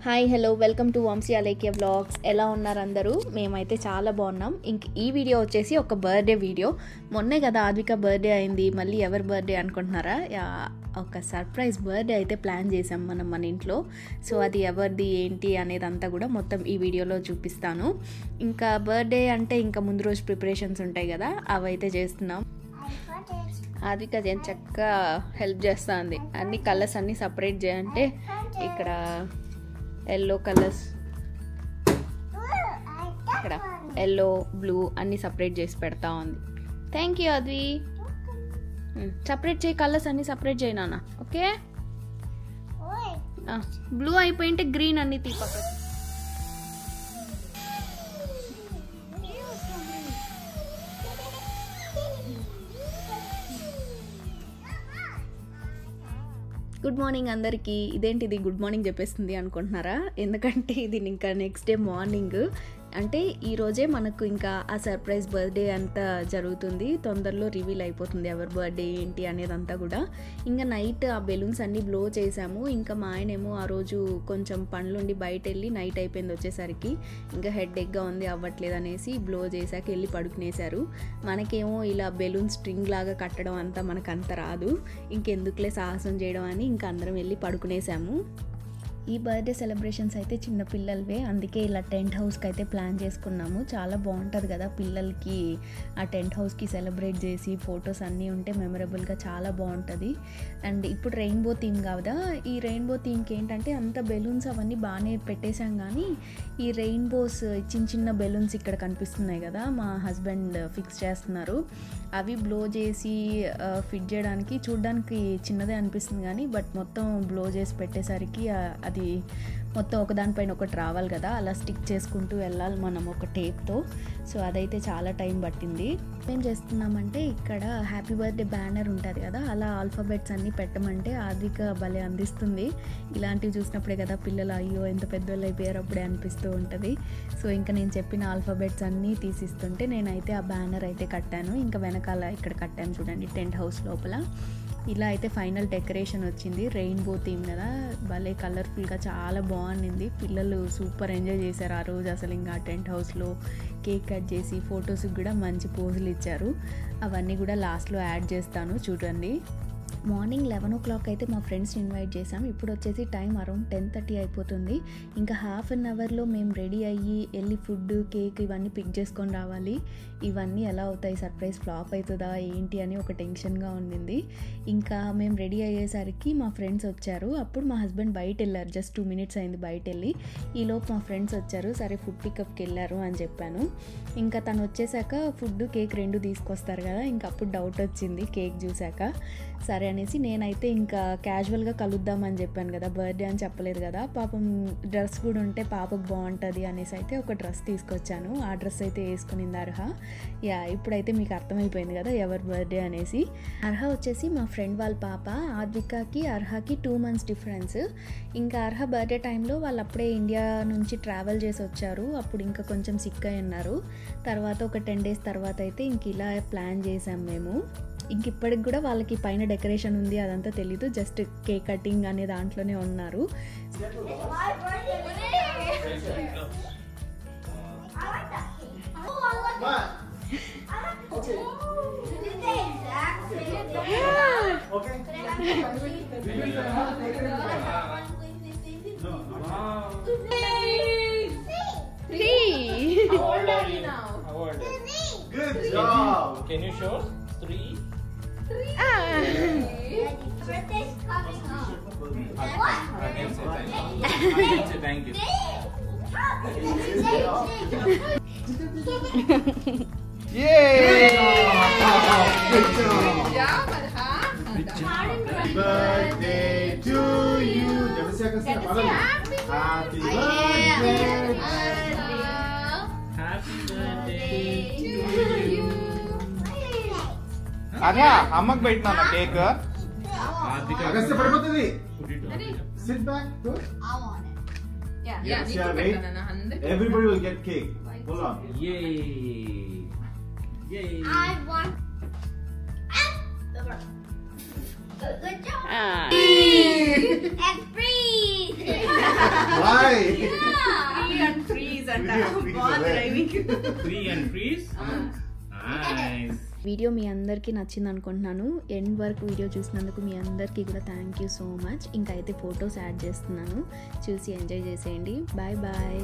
Hi hello welcome to Vamshi Alekhya vlogs. ఎలా ఉన్నారు అందరూ? మేమైతే చాలా బాగున్నాం. ఇంక ఈ వీడియో వచ్చేసి ఒక బర్త్డే వీడియో. మొన్నే కదా ఆద్విక బర్త్డే అయింది, మళ్ళీ ఎవరి బర్త్డే అనుకుంటున్నారా? ఒక సర్ప్రైజ్ బర్త్డే అయితే ప్లాన్ చేసాం మన ఇంట్లో. సో అది ఎవరిది ఏంటి అనేది అంతా కూడా మొత్తం ఈ వీడియోలో చూపిస్తాను. ఇంకా బర్త్డే అంటే ఇంకా ముందు రోజు ప్రిపరేషన్స్ ఉంటాయి కదా, అవైతే చేస్తున్నాం. ఆద్విక చక్కగా హెల్ప్ చేస్తుంది. అన్ని కలర్స్ అన్నీ సపరేట్ చేయంటే ఇక్కడ ఎల్లో కలర్స్, ఇక్కడ ఎల్లో బ్లూ అన్నీ సపరేట్ చేసి పెడతా ఉంది. Thank you Advi. సపరేట్ చేయి, కలర్స్ అన్నీ సపరేట్ చేయి నాన్న. ఓకే, బ్లూ అయిపోయింటే గ్రీన్ అన్నీ తీపక్క. గుడ్ మార్నింగ్ అందరికీ. ఇదేంటిది గుడ్ మార్నింగ్ చెప్పేస్తుంది అనుకుంటున్నారా? ఎందుకంటే ఇది ఇంకా నెక్స్ట్ డే మార్నింగ్. అంటే ఈరోజే మనకు ఇంకా ఆ సర్ప్రైజ్ బర్త్డే అంతా జరుగుతుంది. తొందరలో రివీల్ అయిపోతుంది ఎవరి బర్త్డే ఏంటి అనేదంతా కూడా. ఇంకా నైట్ ఆ బెలూన్స్ అన్నీ బ్లో చేసాము. ఇంకా మా ఆయనేమో ఆ రోజు కొంచెం పనులుండి బయట వెళ్ళి నైట్ అయిపోయింది వచ్చేసరికి. ఇంకా హెడ్ ఎగ్గా ఉంది, అవ్వట్లేదు అనేసి బ్లో చేశాక వెళ్ళి పడుకునేశారు. మనకేమో ఇలా బెలూన్ స్ట్రింగ్ లాగా కట్టడం అంతా మనకంత రాదు. ఇంకెందుకులే సాహసం చేయడం అని ఇంకా అందరం వెళ్ళి పడుకునేసాము. ఈ బర్త్డే సెలబ్రేషన్స్ అయితే చిన్న పిల్లలవే, అందుకే ఇలా టెంట్ హౌస్కి అయితే ప్లాన్ చేసుకున్నాము. చాలా బాగుంటుంది కదా పిల్లలకి ఆ టెంట్ హౌస్కి సెలబ్రేట్ చేసి ఫొటోస్ అన్నీ ఉంటే మెమరబుల్గా చాలా బాగుంటుంది. అండ్ ఇప్పుడు రెయిన్బో థీమ్ కదా, ఈ రెయిన్బో థీమ్కి ఏంటంటే అంత బెలూన్స్ అవన్నీ బాగానే పెట్టేశాం, కానీ ఈ రెయిన్బోస్ చిన్న చిన్న బెలూన్స్ ఇక్కడ కనిపిస్తున్నాయి కదా, మా హస్బెండ్ ఫిక్స్ చేస్తున్నారు. అవి బ్లో చేసి ఫిట్ చేయడానికి చూడడానికి చిన్నదే అనిపిస్తుంది కానీ బట్ మొత్తం బ్లో చేసి పెట్టేసరికి అది మొత్తం ఒకదానిపైన ఒకటి రావాలి కదా, అలా స్టిక్ చేసుకుంటూ వెళ్ళాలి మనం ఒక టేప్తో. సో అదైతే చాలా టైం పట్టింది. ఏం చేస్తున్నామంటే ఇక్కడ హ్యాపీ బర్త్డే బ్యానర్ ఉంటుంది కదా, అలా ఆల్ఫాబెట్స్ అన్నీ పెట్టమంటే ఆద్విక భలే అందిస్తుంది. ఇలాంటివి చూసినప్పుడే కదా పిల్లలు అయ్యో ఎంత పెద్దోళ్ళు అయిపోయారు అప్పుడే అనిపిస్తూ ఉంటుంది. సో ఇంకా నేను చెప్పిన ఆల్ఫాబెట్స్ అన్నీ తీసిస్తుంటే నేనైతే ఆ బ్యానర్ అయితే కట్టాను. ఇంకా వెనకాల ఇక్కడ కట్టాను చూడండి టెంట్ హౌస్ లోపల. ఇలా అయితే ఫైనల్ డెకరేషన్ వచ్చింది. రెయిన్బో థీమ్ కదా, భలే కలర్ఫుల్గా చాలా బాగుంది. పిల్లలు సూపర్ ఎంజాయ్ చేశారు ఆ రోజు అసలు. ఇంకా టెంట్ హౌస్లో కేక్ కట్ చేసి ఫొటోస్కి కూడా మంచి పోజులు ఇచ్చారు. అవన్నీ కూడా లాస్ట్లో యాడ్ చేస్తాను చూడండి. మార్నింగ్ 11 o'clock అయితే మా ఫ్రెండ్స్ని ఇన్వైట్ చేసాం. ఇప్పుడు వచ్చేసి టైం అరౌండ్ 10:30 అయిపోతుంది. ఇంకా హాఫ్ అన్ అవర్లో మేము రెడీ అయ్యి వెళ్ళి ఫుడ్ కేక్ ఇవన్నీ పిక్ చేసుకొని రావాలి. ఇవన్నీ ఎలా అవుతాయి, సర్ప్రైజ్ ఫ్లాప్ అవుతుందా ఏంటి అని ఒక టెన్షన్గా ఉండింది. ఇంకా మేము రెడీ అయ్యేసరికి మా ఫ్రెండ్స్ వచ్చారు. అప్పుడు మా హస్బెండ్ బయట వెళ్ళారు, జస్ట్ 2 minutes అయింది బయట వెళ్ళి. ఈలోపు మా ఫ్రెండ్స్ వచ్చారు. సరే ఫుడ్ పికప్కి వెళ్ళారు అని చెప్పాను. ఇంకా తను వచ్చేసాక ఫుడ్ కేక్ 2 తీసుకొస్తారు కదా, ఇంకా అప్పుడు డౌట్ వచ్చింది కేక్ చూసాక. సరే అనేసి నేనైతే ఇంకా క్యాజువల్గా కలుద్దామని చెప్పాను కదా, బర్త్డే అని చెప్పలేదు కదా, పాపం డ్రెస్ కూడా ఉంటే పాపకు బాగుంటుంది అనేసి అయితే ఒక డ్రెస్ తీసుకొచ్చాను. ఆ డ్రెస్ అయితే వేసుకునింది అర్హ. ఇప్పుడైతే మీకు అర్థమైపోయింది కదా ఎవరి బర్త్డే అనేసి. అర్హ వచ్చేసి మా ఫ్రెండ్ వాళ్ళ పాప. ఆద్వికకి అర్హకి 2 months డిఫరెన్స్. ఇంకా అర్హ బర్త్డే టైంలో వాళ్ళు అప్పుడే ఇండియా నుంచి ట్రావెల్ చేసి వచ్చారు. అప్పుడు ఇంకా కొంచెం సిక్ అయి ఉన్నారు. తర్వాత ఒక 10 days తర్వాత అయితే ఇంక ఇలా ప్లాన్ చేసాం మేము. ఇంక ఇప్పటికి కూడా వాళ్ళకి పైన డెకరేషన్ ఉంది అదంతా తెలీదు, జస్ట్ కేక్ కటింగ్ అనే దాంట్లోనే ఉన్నారు. Good job. Can you show 3? Birthday's coming up. What? Thank you. Yay! Good job. Happy birthday to you. Happy birthday. Happy birthday to you. Arya, అమ్మకి పెట్టినా కేక్. అగస్త్య పడిపోతుంది. Sit back. Good. I want it. Yeah, wait. Everybody will get cake. Hold on. Yay! Yay! I want. Good job. Ah. And freeze. Why? Boy free and freeze అంట Free and freeze, బాగా అదే. Driving Free and freeze. Nice. Video మీ అందరికీ నచ్చింది అనుకుంటున్నాను. End వరకు video చూసినందుకు మీ అందరికీ కూడా థ్యాంక్ యూ సో మచ్. ఇంకా అయితే ఫొటోస్ యాడ్ చేస్తున్నాను, చూసి ఎంజాయ్ చేసేయండి. Bye bye.